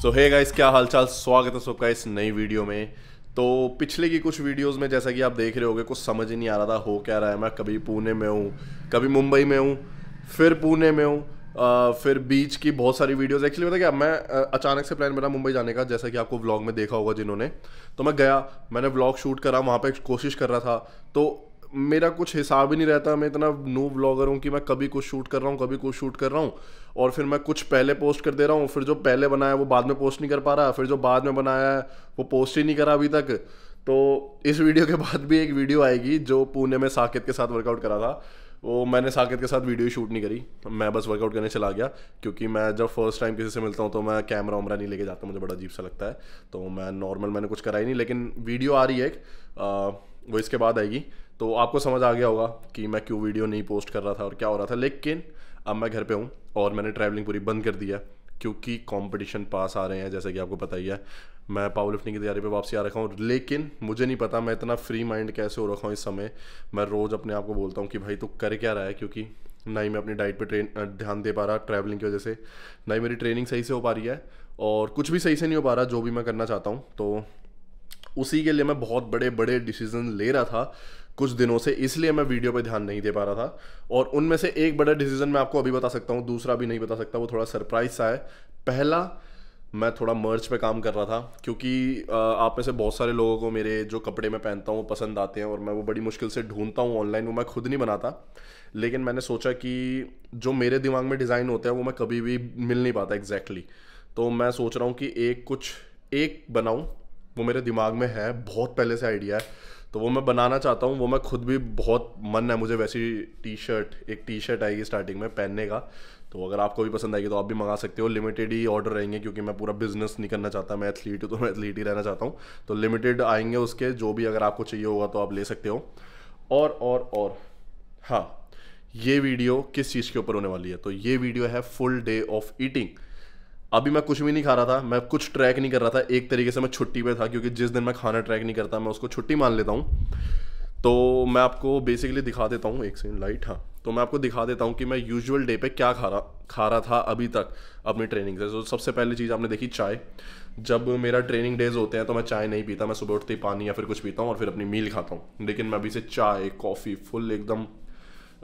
सो hey guys, क्या हालचाल। स्वागत है सबका इस नई वीडियो में। तो पिछले की कुछ वीडियोस में जैसा कि आप देख रहे होगे, कुछ समझ ही नहीं आ रहा था हो क्या रहा है। मैं कभी पुणे में हूँ, कभी मुंबई में हूँ, फिर पुणे में हूँ, फिर बीच की बहुत सारी वीडियोस। एक्चुअली पता क्या, मैं अचानक से प्लान बना मुंबई जाने का, जैसा कि आपको व्लॉग में देखा होगा जिन्होंने। तो मैं गया, मैंने व्लॉग शूट करा, वहाँ पे कोशिश कर रहा था। तो मेरा कुछ हिसाब ही नहीं रहता, मैं इतना नो व्लॉगर हूँ कि मैं कभी कुछ शूट कर रहा हूँ, कभी कुछ शूट कर रहा हूँ, और फिर मैं कुछ पहले पोस्ट कर दे रहा हूँ, फिर जो पहले बनाया वो बाद में पोस्ट नहीं कर पा रहा, फिर जो बाद में बनाया है वो पोस्ट ही नहीं करा अभी तक। तो इस वीडियो के बाद भी एक वीडियो आएगी जो पुणे में साकेत के साथ वर्कआउट करा था। वो मैंने साकेत के साथ वीडियो शूट नहीं करी, मैं बस वर्कआउट करने चला गया, क्योंकि मैं जब फर्स्ट टाइम किसी से मिलता हूँ तो मैं कैमरा वैमरा नहीं लेके जाता, मुझे बड़ा अजीब सा लगता है। तो मैं नॉर्मल मैंने कुछ करा ही नहीं, लेकिन वीडियो आ रही है एक, वो इसके बाद आएगी। तो आपको समझ आ गया होगा कि मैं क्यों वीडियो नहीं पोस्ट कर रहा था और क्या हो रहा था। लेकिन अब मैं घर पे हूँ और मैंने ट्रैवलिंग पूरी बंद कर दी है, क्योंकि कंपटीशन पास आ रहे हैं, जैसे कि आपको पता ही है। मैं पावर लिफ्टिंग की तैयारी पे वापसी आ रखा हूँ, लेकिन मुझे नहीं पता मैं इतना फ्री माइंड कैसे हो रखा हूँ इस समय। मैं रोज़ अपने आप को बोलता हूँ कि भाई तू कर क्या रहा है, क्योंकि ना ही मैं अपनी डाइट पे ध्यान दे पा रहा ट्रैवलिंग की वजह से, ना ही मेरी ट्रेनिंग सही से हो पा रही है, और कुछ भी सही से नहीं हो पा रहा जो भी मैं करना चाहता हूँ। तो उसी के लिए मैं बहुत बड़े बड़े डिसीजन ले रहा था कुछ दिनों से, इसलिए मैं वीडियो पे ध्यान नहीं दे पा रहा था। और उनमें से एक बड़ा डिसीजन मैं आपको अभी बता सकता हूँ, दूसरा भी नहीं बता सकता, वो थोड़ा सरप्राइज सा है। पहला, मैं थोड़ा मर्च पे काम कर रहा था, क्योंकि आप में से बहुत सारे लोगों को मेरे जो कपड़े मैं पहनता हूँ पसंद आते हैं, और मैं वो बड़ी मुश्किल से ढूंढता हूँ ऑनलाइन, वो मैं खुद नहीं बनाता। लेकिन मैंने सोचा कि जो मेरे दिमाग में डिज़ाइन होता है वो मैं कभी भी मिल नहीं पाता एग्जैक्टली। तो मैं सोच रहा हूँ कि एक बनाऊँ, वो मेरे दिमाग में है, बहुत पहले से आइडिया है, तो वो मैं बनाना चाहता हूँ। वो मैं खुद भी बहुत मन है मुझे, वैसी एक टी शर्ट आएगी स्टार्टिंग में पहनने का। तो अगर आपको भी पसंद आएगी तो आप भी मंगा सकते हो। लिमिटेड ही ऑर्डर रहेंगे, क्योंकि मैं पूरा बिजनेस नहीं करना चाहता, मैं एथलीट हूँ तो मैं एथलीट ही रहना चाहता हूँ। तो लिमिटेड आएंगे उसके, जो भी अगर आपको चाहिए होगा तो आप ले सकते हो। और हाँ, ये वीडियो किस चीज़ के ऊपर होने वाली है, तो ये वीडियो है फुल डे ऑफ ईटिंग। अभी मैं कुछ भी नहीं खा रहा था, मैं कुछ ट्रैक नहीं कर रहा था, एक तरीके से मैं छुट्टी पे था, क्योंकि जिस दिन मैं खाना ट्रैक नहीं करता मैं उसको छुट्टी मान लेता हूँ। तो मैं आपको बेसिकली दिखा देता हूँ, एक सेकंड लाइट, हाँ। तो मैं आपको दिखा देता हूँ कि मैं यूजुअल डे पे क्या खा रहा था अभी तक अपनी ट्रेनिंग से। तो सबसे पहली चीज़ आपने देखी, चाय। जब मेरा ट्रेनिंग डेज होते हैं तो मैं चाय नहीं पीता, मैं सुबह उठते ही पानी या फिर कुछ पीता हूँ और फिर अपनी मील खाता हूँ। लेकिन मैं अभी से चाय कॉफ़ी फुल एकदम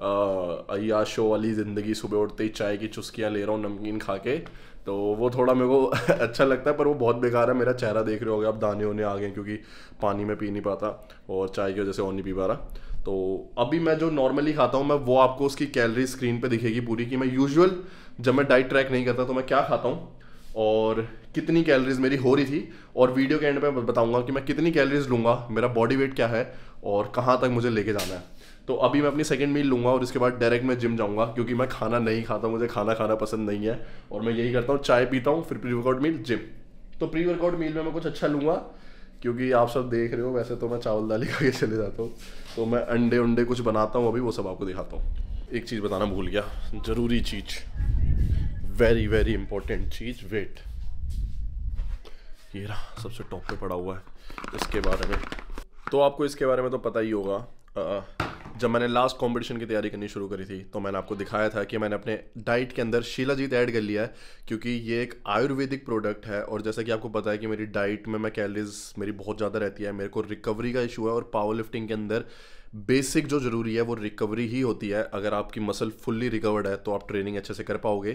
अय्याशो वाली ज़िंदगी, सुबह उठते ही चाय की चुस्कियाँ ले रहा हूँ नमकीन खा के। तो वो थोड़ा मेरे को अच्छा लगता है, पर वो बहुत बेकार है। मेरा चेहरा देख रहे होगे आप, दाने होने आ गए, क्योंकि पानी में पी नहीं पाता और चाय की वजह से और नहीं पी पा रहा। तो अभी मैं जो नॉर्मली खाता हूँ, मैं वो आपको उसकी कैलोरी स्क्रीन पे दिखेगी पूरी, कि मैं यूजुअल जब मैं डाइट ट्रैक नहीं करता तो मैं क्या खाता हूँ और कितनी कैलोरीज मेरी हो रही थी। और वीडियो के एंड पे बताऊंगा कि मैं कितनी कैलोरीज लूँगा, मेरा बॉडी वेट क्या है और कहाँ तक मुझे लेके जाना है। तो अभी मैं अपनी सेकंड मील लूँगा और इसके बाद डायरेक्ट मैं जिम जाऊँगा, क्योंकि मैं खाना नहीं खाता, मुझे खाना खाना पसंद नहीं है। और मैं यही करता हूँ, चाय पीता हूँ, फिर प्री वर्कआउट मील जिम। तो प्री वर्कआउट मील में मैं कुछ अच्छा लूँगा, क्योंकि आप सब देख रहे हो, वैसे तो मैं चावल दाल ही खा के चले जाता हूँ। तो मैं अंडे कुछ बनाता हूँ अभी, वो सब आपको दिखाता हूँ। एक चीज़ बताना भूल गया, ज़रूरी चीज़, वेरी वेरी इंपॉर्टेंट चीज़, वेट। ये रहा सबसे टॉप पे पड़ा हुआ है। इसके बारे में तो आपको इसके बारे में तो पता ही होगा। जब मैंने लास्ट कंपटीशन की तैयारी करनी शुरू करी थी तो मैंने आपको दिखाया था कि मैंने अपने डाइट के अंदर शिलाजीत ऐड कर लिया है, क्योंकि ये एक आयुर्वेदिक प्रोडक्ट है। और जैसा कि आपको पता है कि मेरी डाइट में मैं कैलोरीज मेरी बहुत ज़्यादा रहती है, मेरे को रिकवरी का इशू है, और पावर लिफ्टिंग के अंदर बेसिक जो ज़रूरी है वो रिकवरी ही होती है। अगर आपकी मसल फुल्ली रिकवर्ड है तो आप ट्रेनिंग अच्छे से कर पाओगे।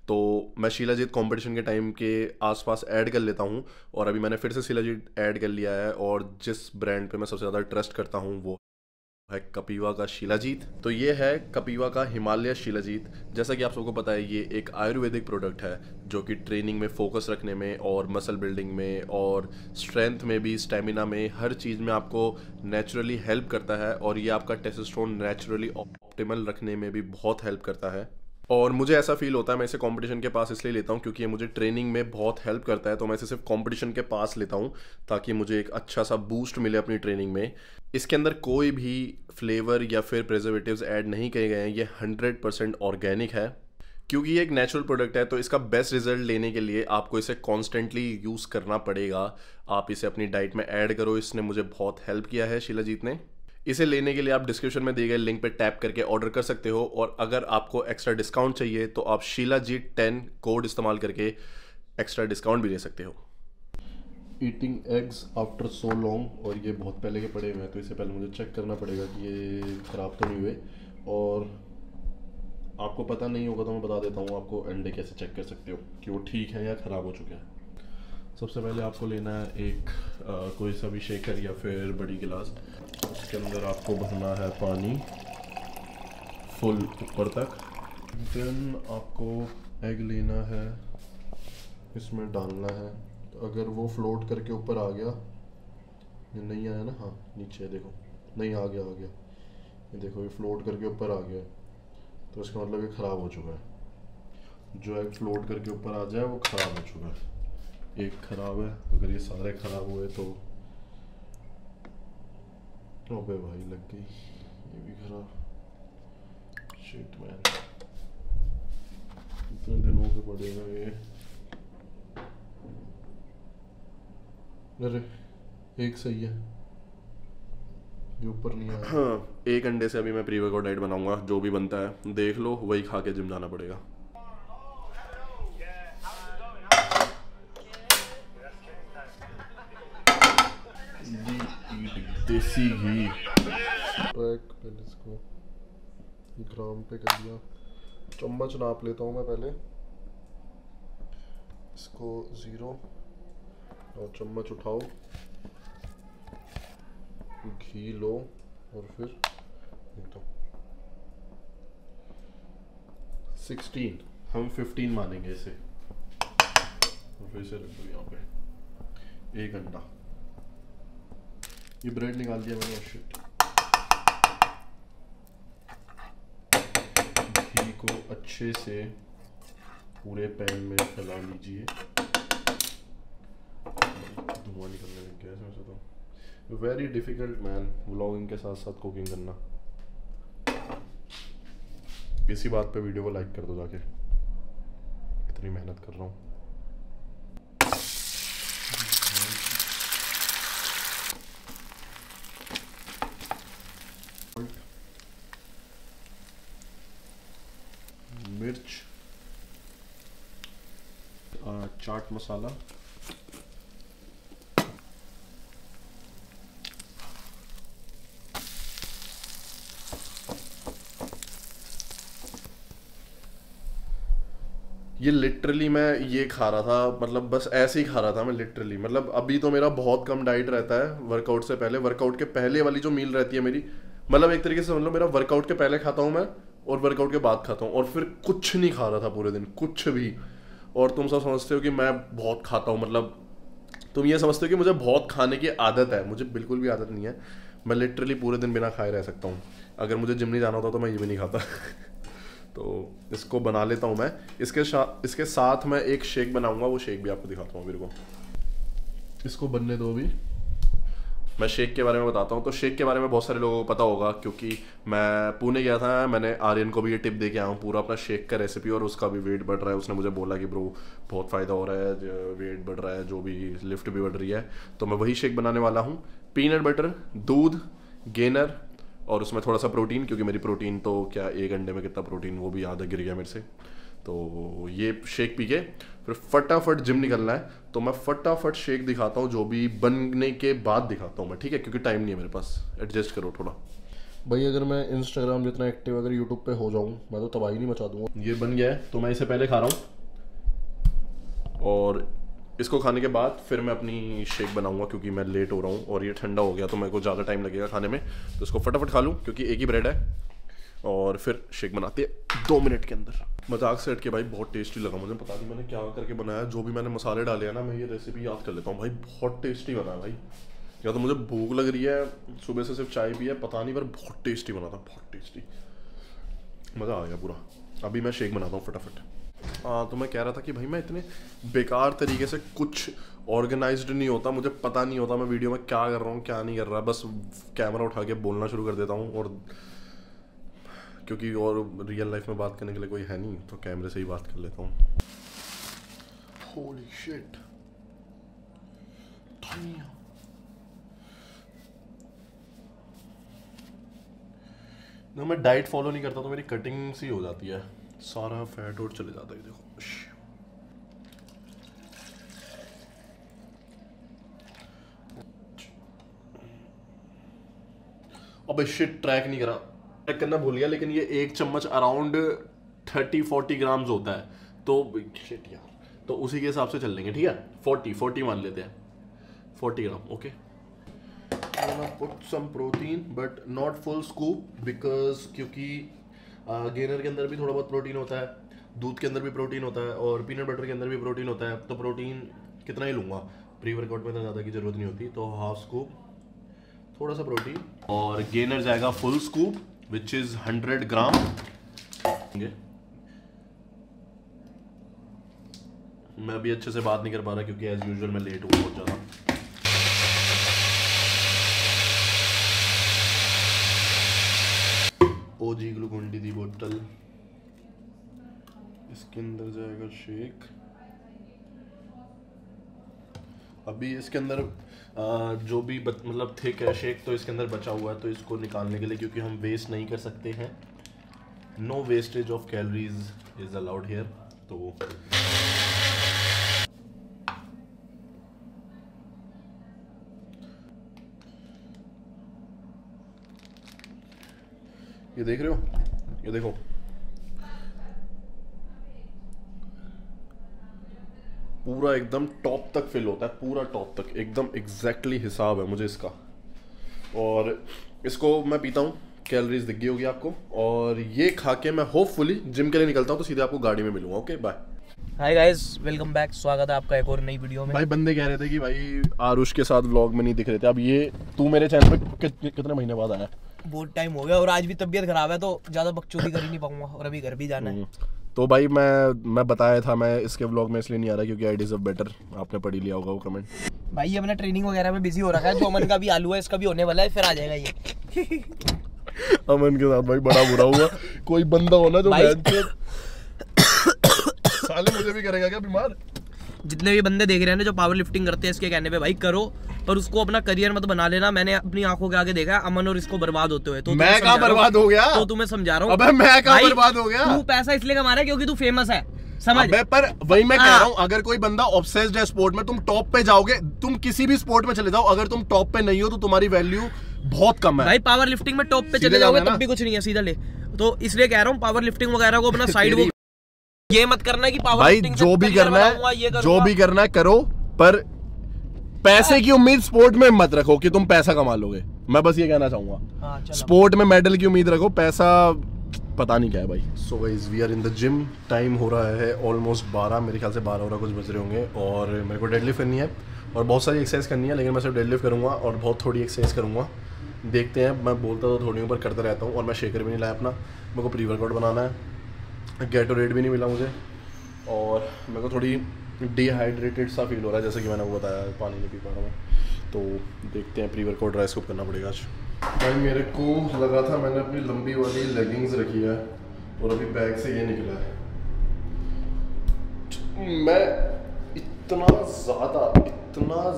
तो मैं शिलाजीत कंपटीशन के टाइम के आसपास ऐड कर लेता हूँ, और अभी मैंने फिर से शिलाजीत ऐड कर लिया है। और जिस ब्रांड पे मैं सबसे ज़्यादा ट्रस्ट करता हूँ वो है कपिवा का शिलाजीत। तो ये है कपिवा का हिमालय शिलाजीत। जैसा कि आप सबको पता है, ये एक आयुर्वेदिक प्रोडक्ट है जो कि ट्रेनिंग में फोकस रखने में और मसल बिल्डिंग में और स्ट्रेंथ में भी, स्टेमिना में, हर चीज़ में आपको नेचुरली हेल्प करता है। और ये आपका टेस्टोस्टेरोन नेचुरली ऑप्टिमल रखने में भी बहुत हेल्प करता है। और मुझे ऐसा फील होता है, मैं इसे कंपटीशन के पास इसलिए लेता हूँ क्योंकि ये मुझे ट्रेनिंग में बहुत हेल्प करता है। तो मैं इसे सिर्फ कंपटीशन के पास लेता हूँ ताकि मुझे एक अच्छा सा बूस्ट मिले अपनी ट्रेनिंग में। इसके अंदर कोई भी फ्लेवर या फिर प्रिजर्वेटिव्स ऐड नहीं किए गए हैं, ये 100% ऑर्गेनिक है। क्योंकि ये एक नेचुरल प्रोडक्ट है तो इसका बेस्ट रिजल्ट लेने के लिए आपको इसे कॉन्स्टेंटली यूज़ करना पड़ेगा। आप इसे अपनी डाइट में ऐड करो, इसने मुझे बहुत हेल्प किया है शिलाजीत ने। इसे लेने के लिए आप डिस्क्रिप्शन में दिए गए लिंक पे टैप करके ऑर्डर कर सकते हो। और अगर आपको एक्स्ट्रा डिस्काउंट चाहिए तो आप शिलाजीत 10 कोड इस्तेमाल करके एक्स्ट्रा डिस्काउंट भी ले सकते हो। Eating eggs after so long, और ये बहुत पहले के पड़े हुए हैं तो इससे पहले मुझे चेक करना पड़ेगा कि ये ख़राब तो नहीं हुए। और आपको पता नहीं होगा तो मैं बता देता हूँ आपको अंडे कैसे चेक कर सकते हो कि वो ठीक है या ख़राब हो चुके हैं। सबसे पहले आपको लेना है एक कोई सा भी शेकर या फिर बड़ी गिलास, उसके अंदर आपको भरना है पानी फुल ऊपर तक। देन आपको एग लेना है, इसमें डालना है। तो अगर वो फ्लोट करके ऊपर आ गया, ये नहीं आया ना, हाँ नीचे देखो, नहीं आ गया, ये देखो ये फ्लोट करके ऊपर आ गया, तो इसका मतलब ये ख़राब हो चुका है। जो एग फ्लोट करके ऊपर आ जाए वो ख़राब हो चुका है। एक ख़राब है, अगर ये सारे ख़राब हुए तो ओबे भाई लग गई, ये भी ख़राब। शिट मैन, कितने दिनों के पड़ेगा ये। अरे एक सही है, ये ऊपर नहीं आया। हाँ, एक अंडे से अभी मैं प्री वर्कआउट डाइट बनाऊंगा, जो भी बनता है देख लो, वही खा के जिम जाना पड़ेगा। देसी घी पहले इसको ग्राम पे कर दिया। चम्मच नाप लेता हूँ मैं पहले, इसको 0 और चम्मच उठाओ, घी लो और फिर तो 16, हम 15 मानेंगे इसे, और फिर से रख दो यहाँ पे एक अंडा। ये ब्रेड निकाल दिया मैंने, शिट। घी को अच्छे से पूरे पैन में फैला लीजिए। धुआं निकलने लग गया इसमें से तो। वेरी डिफिकल्ट मैन, व्लॉगिंग के साथ साथ कुकिंग करना। इसी बात पे वीडियो को लाइक कर दो जाके, इतनी मेहनत कर रहा हूँ। मिर्च, चाट मसाला, ये लिटरली मैं ये खा रहा था, मतलब बस ऐसे ही खा रहा था मैं लिटरली। मतलब अभी तो मेरा बहुत कम डाइट रहता है वर्कआउट से पहले। वर्कआउट के पहले वाली जो मील रहती है मेरी, मतलब एक तरीके से समझ लो मेरा वर्कआउट के पहले खाता हूँ मैं और वर्कआउट के बाद खाता हूँ, और फिर कुछ नहीं खा रहा था पूरे दिन, कुछ भी। और तुम सब समझते हो कि मैं बहुत खाता हूँ, मतलब तुम ये समझते हो कि मुझे बहुत खाने की आदत है, मुझे बिल्कुल भी आदत नहीं है। मैं लिटरली पूरे दिन बिना खाए रह सकता हूँ। अगर मुझे जिम नहीं जाना होता तो मैं ये भी नहीं खाता। तो इसको बना लेता हूँ मैं। इसके साथ मैं एक शेक बनाऊंगा, वो शेक भी आपको दिखाता हूँ मेरे को। इसको बनने दो अभी, मैं शेक के बारे में बताता हूँ। तो शेक के बारे में बहुत सारे लोगों को पता होगा, क्योंकि मैं पुणे गया था, मैंने आर्यन को भी ये टिप दे के आया हूँ पूरा अपना शेक का रेसिपी, और उसका भी वेट बढ़ रहा है। उसने मुझे बोला कि ब्रो बहुत फ़ायदा हो रहा है, वेट बढ़ रहा है, जो भी लिफ्ट भी बढ़ रही है। तो मैं वही शेक बनाने वाला हूँ। पीनट बटर, दूध, गेनर और उसमें थोड़ा सा प्रोटीन, क्योंकि मेरी प्रोटीन तो क्या, एक अंडे में कितना प्रोटीन वो भी आधा गिर गया मेरे से। तो ये शेक पी के फिर फटाफट जिम निकलना है। तो मैं फटाफट शेक दिखाता हूँ, जो भी बनने के बाद दिखाता हूँ मैं, ठीक है, क्योंकि टाइम नहीं है मेरे पास, एडजस्ट करो थोड़ा भाई। अगर मैं इंस्टाग्राम जितना एक्टिव अगर यूट्यूब पे हो जाऊँ, मैं तो तबाही नहीं मचा दूंगा। ये बन गया है, तो मैं इसे पहले खा रहा हूँ, और इसको खाने के बाद फिर मैं अपनी शेक बनाऊंगा, क्योंकि मैं लेट हो रहा हूँ और ये ठंडा हो गया तो मेरे को ज़्यादा टाइम लगेगा खाने में। तो इसको फटाफट खा लूँ, क्योंकि एक ही ब्रेड है, और फिर शेक बनाते हैं 2 मिनट के अंदर। मजाक से हट के भाई बहुत टेस्टी लगा मुझे, पता नहीं मैंने क्या करके बनाया। जो भी मैंने मसाले डाले हैं ना, मैं ये रेसिपी याद कर लेता हूँ भाई, बहुत टेस्टी बना है भाई। या तो मुझे भूख लग रही है, सुबह से सिर्फ चाय पी है, पता नहीं, पर बहुत टेस्टी बना था, बहुत टेस्टी, मज़ा आ गया पूरा। अभी मैं शेक बनाता हूँ फटाफट। हाँ, तो मैं कह रहा था कि भाई मैं इतने बेकार तरीके से कुछ ऑर्गेनाइज्ड नहीं होता, मुझे पता नहीं होता मैं वीडियो में क्या कर रहा हूँ क्या नहीं कर रहा, बस कैमरा उठा के बोलना शुरू कर देता हूँ। और क्योंकि और रियल लाइफ में बात करने के लिए कोई है नहीं, तो कैमरे से ही बात कर लेता हूँ। होली शिट, ना मैं डाइट फॉलो नहीं करता तो मेरी कटिंग सी हो जाती है, सारा फैट और चले जाता है। देखो अबे शिट, ट्रैक नहीं करा, ट्रैक करना भूल गया। लेकिन ये एक चम्मच अराउंड 30-40 ग्राम्स होता है, तो शिट यार, तो उसी के हिसाब से चल लेंगे, ठीक है। 40 मान लेते हैं, 40 gram, okay. Put some protein but not full scoop, because क्योंकि गेनर के अंदर भी थोड़ा बहुत प्रोटीन होता है, दूध के अंदर भी प्रोटीन होता है, और पीनट बटर के अंदर भी प्रोटीन होता है। तो प्रोटीन कितना ही लूँगा, प्री वर्कआउट में तो ज़्यादा की ज़रूरत नहीं होती, तो हाफ स्कूप थोड़ा सा प्रोटीन, और गेनर जाएगा फुल स्कूप विच इज़ 100 ग्राम। मैं अभी अच्छे से बात नहीं कर पा रहा क्योंकि एज यूजुअल मैं लेट हूँ बहुत ज़्यादा। ओजी ग्लूकोन डी दी बोतल, इसके अंदर जाएगा शेक। अभी इसके अंदर जो भी मतलब थिक है शेक, तो इसके अंदर बचा हुआ है, तो इसको निकालने के लिए, क्योंकि हम वेस्ट नहीं कर सकते हैं, no wastage of calories is allowed here. तो ये देख रहे हो, ये देखो, पूरा एकदम टॉप तक फिल होता है, पूरा टॉप तक एकदम एग्जैक्टली हिसाब है मुझे इसका। और इसको मैं पीता हूँ, कैलोरीज दिख गई होगी आपको, और ये खा के मैं होपफुली जिम के लिए निकलता हूँ, तो सीधे आपको गाड़ी में मिलूंगा। Okay bye. Hi guys, welcome back, स्वागत है आपका एक और नई वीडियो में। भाई बंदे कह रहे थे कि भाई आरुष के साथ व्लॉग में नहीं दिख रहे थे, अब ये तू मेरे चैनल पे कितने महीने बाद आया? बहुत टाइम हो गया, और आज भी तबीयत खराब है तो ज्यादा बकचोदी कर ही नहीं पाऊंगा, और अभी घर भी जाना है। तो भाई मैं बताया था, मैं इसके व्लॉग में इसलिए नहीं आ रहा क्योंकि आई डिजर्व बेटर, आपने पढ़ ही लिया होगा वो कमेंट। भाई ये अपना ट्रेनिंग वगैरह में बिजी हो रखा है, जो अमन का भी आलू है इसका भी होने वाला है, फिर आ जाएगा ये। अमन के साथ भाई बड़ा बुरा हुआ, कोई बंदा होना जो साले मुझे भी करेगा क्या बीमार। जितने भी बंदे देख रहे हैं ना जो पावर लिफ्टिंग करते हैं, इसके कहने पे भाई करो, पर उसको अपना करियर मत बना लेना। मैंने अपनी आंखों के आगे देखा अमन और इसको बर्बाद होते हुए। तो मैं कहाँ बर्बाद हो गया? तो तुम्हें समझा रहा हूँ। अबे मैं कहाँ बर्बाद हो गया? तू पैसा इसलिए कमा रहा है क्योंकि तू फेमस है, समझ। अबे पर वही मैं कह रहा हूँ, अगर कोई बंदा ऑब्सेस्ड है स्पोर्ट में, तुम टॉप पे जाओगे, तुम किसी भी स्पोर्ट में चले जाओ, अगर तुम टॉप पे नहीं हो तो तुम्हारी वैल्यू बहुत कम है। भाई पावर लिफ्टिंग में टॉप पे चले जाओगे तब भी कुछ नहीं है, सीधा ले। तो इसलिए कह रहा हूँ पावर लिफ्टिंग वगैरह को अपना साइड वो ये मत करना कि पावर लिफ्टिंग जो भी करना है, जो भी करना है करो, पर पैसे की उम्मीद स्पोर्ट में मत रखो कि तुम पैसा कमा लोगे। मैं बस ये कहना चाहूंगा, स्पोर्ट में मेडल की उम्मीद रखो, पैसा पता नहीं क्या है भाई। So guys we are in the gym, time हो रहा है ऑलमोस्ट 12, मेरे ख्याल से 12 हो रहा कुछ बज रहे होंगे, और मेरे को डेडलिफ्ट करनी है और बहुत सारी एक्सरसाइज करनी है, लेकिन मैं सिर्फ डेडलिफ्ट करूँगा और बहुत थोड़ी एक्सरसाइज करूँगा। देखते हैं, मैं बोलता तो थोड़ी ऊपर करता रहता हूँ, और मैं शेकर भी नहीं लाया अपना, मेरे को प्री वर्कआउट बनाना है, गैटोरेड भी नहीं मिला मुझे, और मेरे को थोड़ी डिहाइड्रेटेड सा फील हो रहा है, जैसे कि मैंने वो बताया, पानी नहीं पी पा रहा हूँ। तो देखते हैं, प्री वर्कआउट ड्राई स्कूप करना पड़ेगा आज। भाई मेरे को लगा था मैंने अपनी लंबी वाली लेगिंग्स रखी है, और अभी बैग से ये निकला है। मैं इतना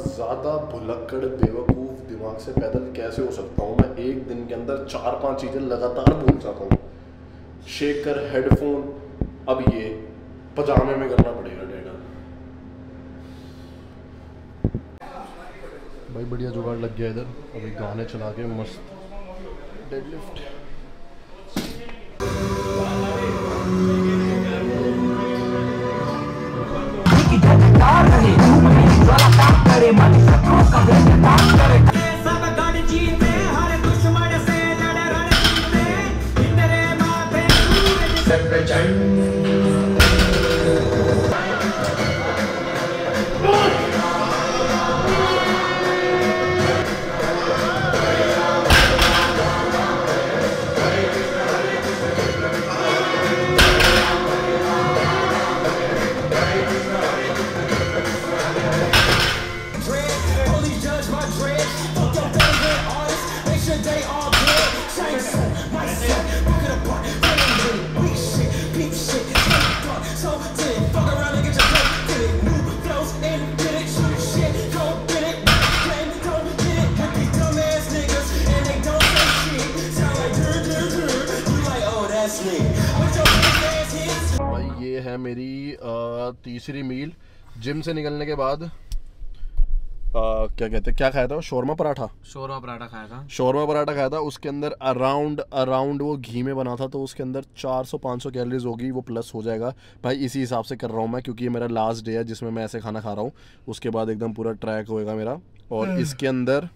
ज़्यादा भुलक्कड़ बेवकूफ़ दिमाग से पैदल कैसे हो सकता हूँ? मैं एक दिन के अंदर 4-5 चीज़ें लगातार भूल जाता हूँ, शेकर, हेडफोन, अब ये पजामे में करना पड़ेगा डेडल। भाई बढ़िया जुगाड़ लग गया इधर, अभी गाने चला के मस्त डेडलिफ्ट। भाई ये है मेरी तीसरी मील जिम से निकलने के बाद। क्या कहते हैं, क्या खाया था, शोरमा पराठा। शोरमा पराठा खाया था। शोरमा पराठा खाया था, उसके अंदर अराउंड वो घी में बना था, तो उसके अंदर 400-500 कैलोरीज होगी, वो प्लस हो जाएगा भाई। इसी हिसाब से कर रहा हूँ मैं, क्योंकि ये मेरा लास्ट डे है जिसमें मैं ऐसे खाना खा रहा हूँ। उसके बाद एकदम पूरा ट्रैक होएगा मेरा। और इसके अंदर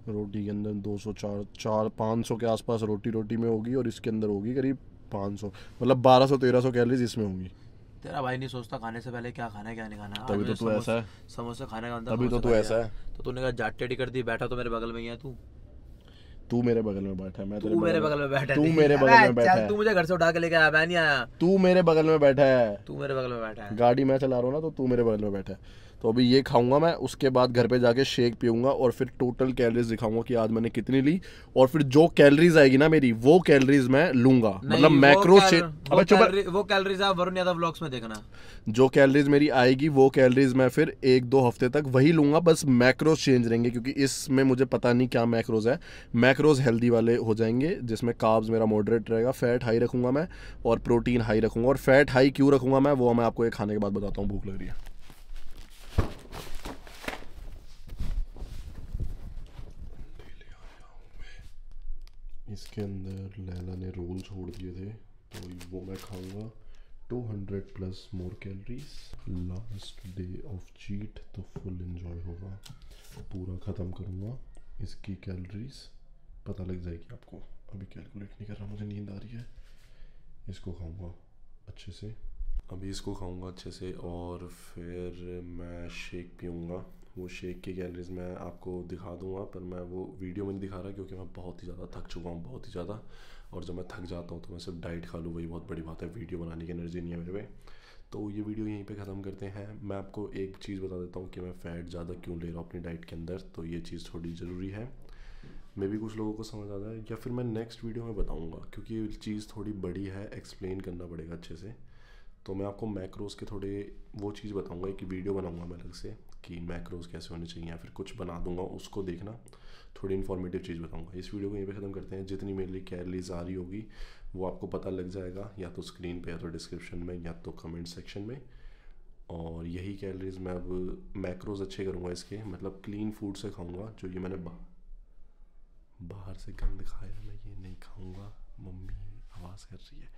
रोटी के अंदर 200-400-500 के आसपास रोटी में होगी, और इसके अंदर होगी करीब 500, मतलब 1200-1300 कैलोरीज इसमें होंगी। तेरा भाई नहीं सोचता खाने से पहले क्या खाना है क्या नहीं खाना। तभी तो तू ऐसा है, समोसे खाने का तभी तो तू ऐसा है। तो तूने कहा जाट टेढ़ी कर दी, बैठा तो मेरे बगल में ही है तू। तू मेरे बगल में बैठा है, मैं तेरे तू मेरे बगल में बैठा है। तू मेरे बगल में बैठा है। तू मुझे घर से उठा के लेके आया, मैं नहीं आया। तू मेरे बगल में बैठा है, तू मेरे बगल में बैठा है। गाड़ी मैं चला रहा हूँ ना, तो तू मेरे बगल में बैठा है। तो अभी ये खाऊंगा मैं, उसके बाद घर पे जाके शेक पीऊंगा, और फिर टोटल कैलोरीज दिखाऊंगा कि आज मैंने कितनी ली। और फिर जो कैलोरीज आएगी ना मेरी, वो कैलोरीज मैं लूंगा, मतलब मैक्रो वो कैलोरीज आप वरुण यादव व्लॉग्स में देखना। जो कैलोरीज मेरी आएगी वो कैलोरीज मैं फिर 1-2 हफ्ते तक वही लूंगा, बस मैक्रोज चेंज रहेंगे, क्योंकि इसमें मुझे पता नहीं क्या मैक्रोज है। मैक्रोज हेल्दी वाले हो जाएंगे, जिसमें कार्ब्स मेरा मॉडरेट रहेगा, फैट हाई रखूंगा मैं, और प्रोटीन हाई रखूंगा। और फैट हाई क्यों रखूंगा मैं, वो मैं आपको ये खाने के बाद बताता हूँ, भूख लग रही है। इसके अंदर लैला ने रोल छोड़ दिए थे, तो वो मैं खाऊंगा। 200+ मोर calories, last day of cheat, तो फुल एंजॉय होगा, पूरा ख़त्म करूँगा। इसकी कैलोरीज पता लग जाएगी आपको, अभी कैलकुलेट नहीं कर रहा, मुझे नींद आ रही है। इसको खाऊंगा अच्छे से, अभी इसको खाऊंगा अच्छे से, और फिर मैं शेक पीऊँगा। वो शेक की कैलोरीज मैं आपको दिखा दूंगा, पर मैं वो वीडियो में नहीं दिखा रहा, क्योंकि मैं बहुत ही ज़्यादा थक चुका हूँ, बहुत ही ज़्यादा। और जब मैं थक जाता हूँ तो मैं सिर्फ डाइट खा लूँ, वही बहुत बड़ी बात है। वीडियो बनाने की एनर्जी नहीं है मेरे पे। तो ये वीडियो यहीं पे ख़त्म करते हैं। मैं आपको एक चीज़ बता देता हूँ कि मैं फ़ैट ज़्यादा क्यों ले रहा हूँ अपनी डाइट के अंदर, तो ये चीज़ थोड़ी ज़रूरी है। मे भी कुछ लोगों को समझ आता है, या फिर मैं नेक्स्ट वीडियो में बताऊँगा, क्योंकि ये चीज़ थोड़ी बड़ी है, एक्सप्लेन करना पड़ेगा अच्छे से। तो मैं आपको मैक्रोज़ के थोड़े वो चीज़ बताऊंगा, एक वीडियो बनाऊंगा मैं अलग से कि मैक्रोज़ कैसे होने चाहिए, या फिर कुछ बना दूंगा, उसको देखना, थोड़ी इन्फॉर्मेटिव चीज़ बताऊंगा। इस वीडियो को यहीं पे ख़त्म करते हैं। जितनी मेरे लिए कैलोरीज आ रही होगी वो आपको पता लग जाएगा, या तो स्क्रीन पे, या तो डिस्क्रिप्शन में, या तो कमेंट सेक्शन में। और यही कैलोरीज मैं अब मैक्रोज़ अच्छे करूँगा इसके, मतलब क्लीन फूड से खाऊँगा। जो ये मैंने बाहर से गंद खाया, मैं ये नहीं खाऊँगा। मम्मी आवाज़ कर रही है।